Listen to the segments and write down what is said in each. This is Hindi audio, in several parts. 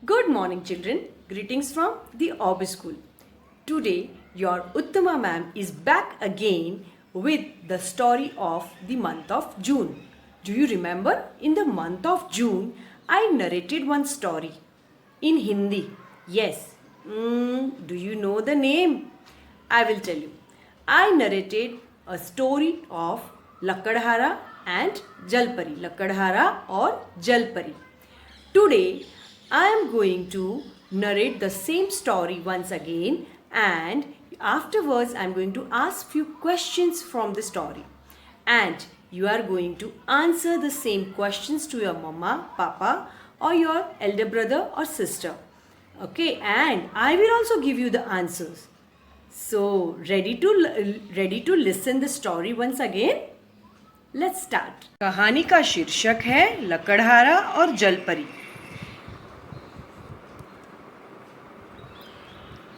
Good morning, children. Greetings from the Orb School. Today, your Uttama ma'am is back again with the story of the month of June. Do you remember? In the month of June, I narrated one story in Hindi. Yes. Do you know the name? I will tell you. I narrated a story of Lakadhara and Jalpari. Lakadhara or Jalpari. Today, I am going to narrate the same story once again, and afterwards I am going to ask few questions from the story, and you are going to answer the same questions to your mama, papa or your elder brother or sister. Okay, and I will also give you the answers. So, ready to listen the story once again? Let's start. कहानी का शीर्षक है लकड़हारा और जलपरी.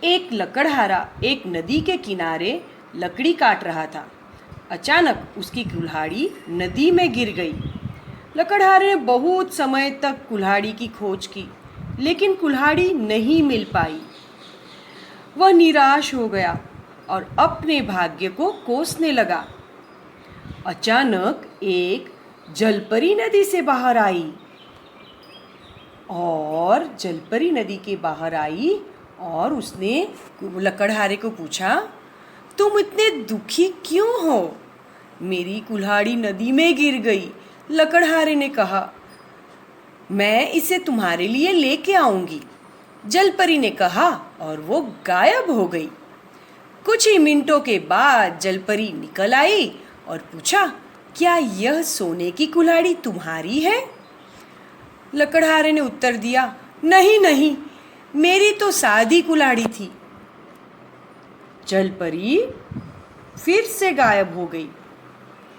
एक लकड़हारा एक नदी के किनारे लकड़ी काट रहा था. अचानक उसकी कुल्हाड़ी नदी में गिर गई. लकड़हारे ने बहुत समय तक कुल्हाड़ी की खोज की, लेकिन कुल्हाड़ी नहीं मिल पाई. वह निराश हो गया और अपने भाग्य को कोसने लगा. अचानक एक जलपरी नदी से बाहर आई और जलपरी नदी के बाहर आई और उसने लकड़हारे को पूछा, तुम इतने दुखी क्यों हो? मेरी कुल्हाड़ी नदी में गिर गई. लकड़हारे ने कहा, मैं इसे तुम्हारे लिए लेके आऊंगी. जलपरी ने कहा और वो गायब हो गई. कुछ ही मिनटों के बाद जलपरी निकल आई और पूछा, क्या यह सोने की कुल्हाड़ी तुम्हारी है? लकड़हारे ने उत्तर दिया, नहीं नहीं, मेरी तो सादी कुल्हाड़ी थी. जलपरी फिर से गायब हो गई.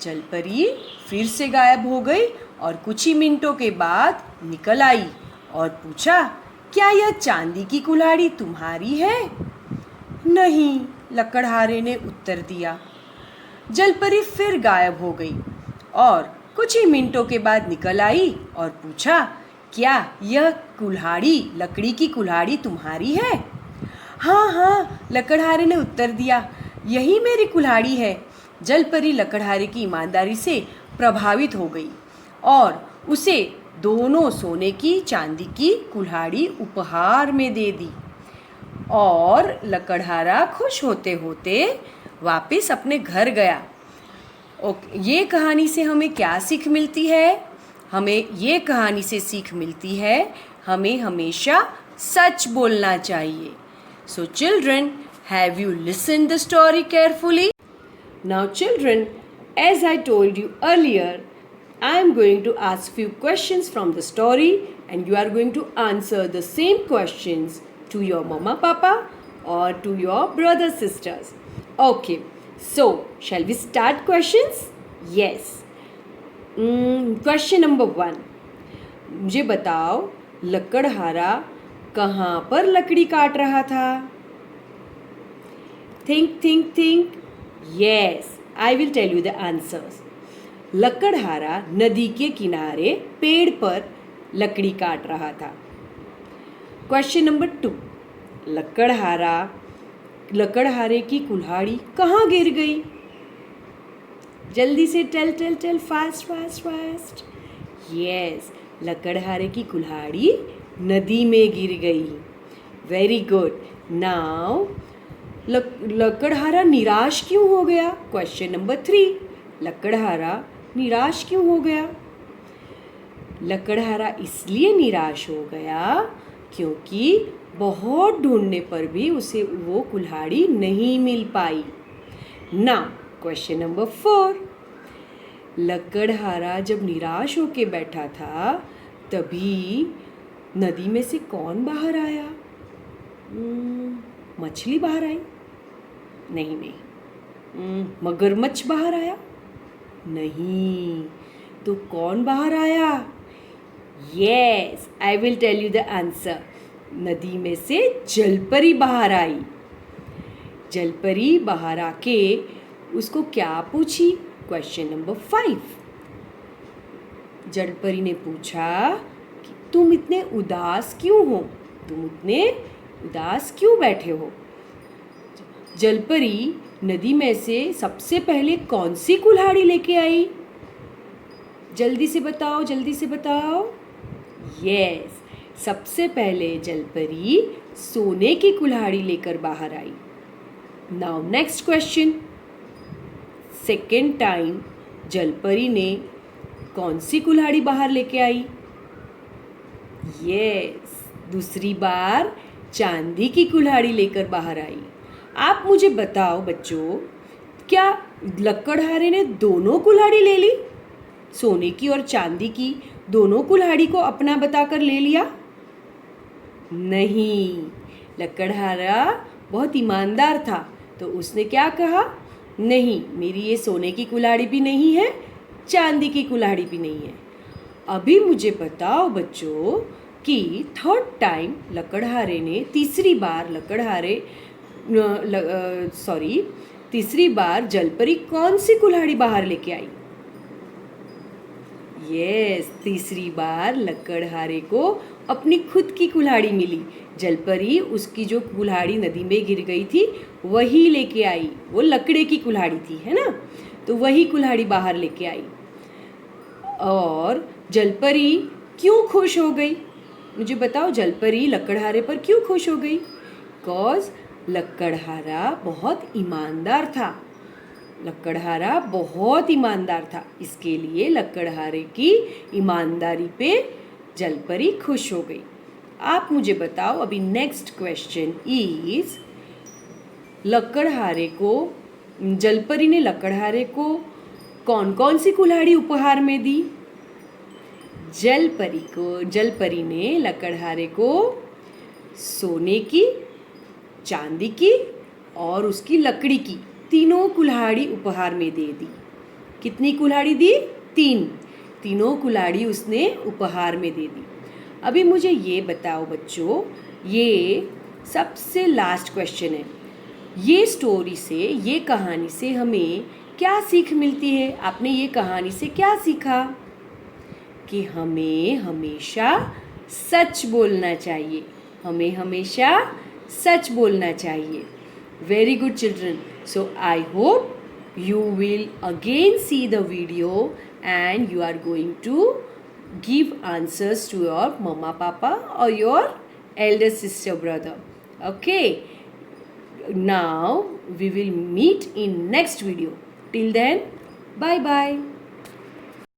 जलपरी फिर से गायब हो गई और कुछ ही मिनटों के बाद निकल आई और पूछा, क्या यह चांदी की कुल्हाड़ी तुम्हारी है? नहीं, लकड़हारे ने उत्तर दिया. जलपरी फिर गायब हो गई और कुछ ही मिनटों के बाद निकल आई और पूछा, क्या यह कुल्हाड़ी लकड़ी की कुल्हाड़ी तुम्हारी है? हाँ हाँ, लकड़हारे ने उत्तर दिया, यही मेरी कुल्हाड़ी है. जलपरी लकड़हारे की ईमानदारी से प्रभावित हो गई और उसे दोनों सोने की चांदी की कुल्हाड़ी उपहार में दे दी और लकड़हारा खुश होते होते वापस अपने घर गया. ये कहानी से हमें क्या सीख मिलती है? हमें ये कहानी से सीख मिलती है, हमें हमेशा सच बोलना चाहिए. So children, have you listened the story carefully? Now children, as I told you earlier, I am going to ask few questions from the story and you are going to answer the same questions to your mama, papa or to your brothers, sisters. Okay, so shall we start questions? Yes. Question number 1. मुझे बताओ, लकड़हारा कहाँ पर लकड़ी काट रहा था? Think think think. Yes, I will tell you the answers. लकड़हारा नदी के किनारे पेड़ पर लकड़ी काट रहा था. Question number 2. लकड़हारे की कुल्हाड़ी कहाँ गिर गई? जल्दी से tell fast fast fast. Yes, लकड़हारे की कुल्हाड़ी नदी में गिर गई. Very good. नाउ लकड़हारा निराश क्यों हो गया? Question number 3. लकड़हारा निराश क्यों हो गया? लकड़हारा इसलिए निराश हो गया क्योंकि बहुत ढूंढने पर भी उसे वो कुल्हाड़ी नहीं मिल पाई. Now question number 4. लकड़हारा जब निराश होके बैठा था तभी नदी में से कौन बाहर आया? मछली बाहर आई? नहीं. मगरमच्छ बाहर आया? नहीं. तो कौन बाहर आया? Yes, I will tell you the answer. नदी में से जलपरी बाहर आई. जलपरी बाहर आके उसको क्या पूछी? Question number 5. जलपरी ने पूछा, तुम इतने उदास क्यों हो? तुम इतने उदास क्यों बैठे हो? जलपरी नदी में से सबसे पहले कौन सी कुल्हाड़ी लेके आई? जल्दी से बताओ, जल्दी से बताओ। यस, सबसे पहले जलपरी सोने की कुल्हाड़ी लेकर बाहर आई। Now next question. Second time जलपरी ने कौन सी कुल्हाड़ी बाहर लेके आई? यस, दूसरी बार चांदी की कुल्हाड़ी लेकर बाहर आई। आप मुझे बताओ बच्चों, क्या लकड़हारे ने दोनों कुल्हाड़ी ले ली? सोने की और चांदी की दोनों कुल्हाड़ी को अपना बताकर ले लिया? नहीं, लकड़हारा बहुत ईमानदार था, तो उसने क्या कहा? नहीं, मेरी ये सोने की कुल्हाड़ी भी नहीं है, चांदी की कुल्हाड़ी भी नहीं है। अभी मुझे बताओ बच्चों कि थर्ड टाइम लकड़हारे ने तीसरी बार जलपरी कौन सी कुल्हाड़ी बाहर लेके आई? यस, तीसरी बार लकड़हारे को अपनी खुद की कुल्हाड़ी मिली। जलपरी उसकी जो कुल्हाड़ी नदी में गिर गई थी वही लेके आई। वो लकड़े की कुल्हाड़ी थी, है ना? तो वही कुल्हाड़ी बाहर लेके आई। और जलपरी क्यों खुश हो गई? मुझे बताओ, जलपरी लकड़हारे पर क्यों खुश हो गई? बिकॉज लकड़हारा बहुत ईमानदार था। लकड़हारा बहुत ईमानदार था, इसके लिए लकड़हारे की ईमानदारी पे जलपरी खुश हो गई। आप मुझे बताओ, अभी नेक्स्ट क्वेश्चन इज, जलपरी ने लकड़हारे को कौन कौन सी कुल्हाड़ी उपहार में दी? जलपरी ने लकड़हारे को सोने की, चांदी की और उसकी लकड़ी की तीनों कुल्हाड़ी उपहार में दे दी। कितनी कुल्हाड़ी दी? तीनों कुल्हाड़ी उसने उपहार में दे दी। अभी मुझे ये बताओ बच्चों, ये सबसे लास्ट क्वेश्चन है। ये स्टोरी से, ये कहानी से हमें क्या सीख मिलती है? आपने ये कहानी से क्या सीखा? कि हमें हमेशा सच बोलना चाहिए। हमें हमेशा सच बोलना चाहिए। Very good children. So I hope you will again see the video and you are going to give answers to your mama, papa or your elder sister, brother. Okay. Now we will meet in next video. Till then, bye bye.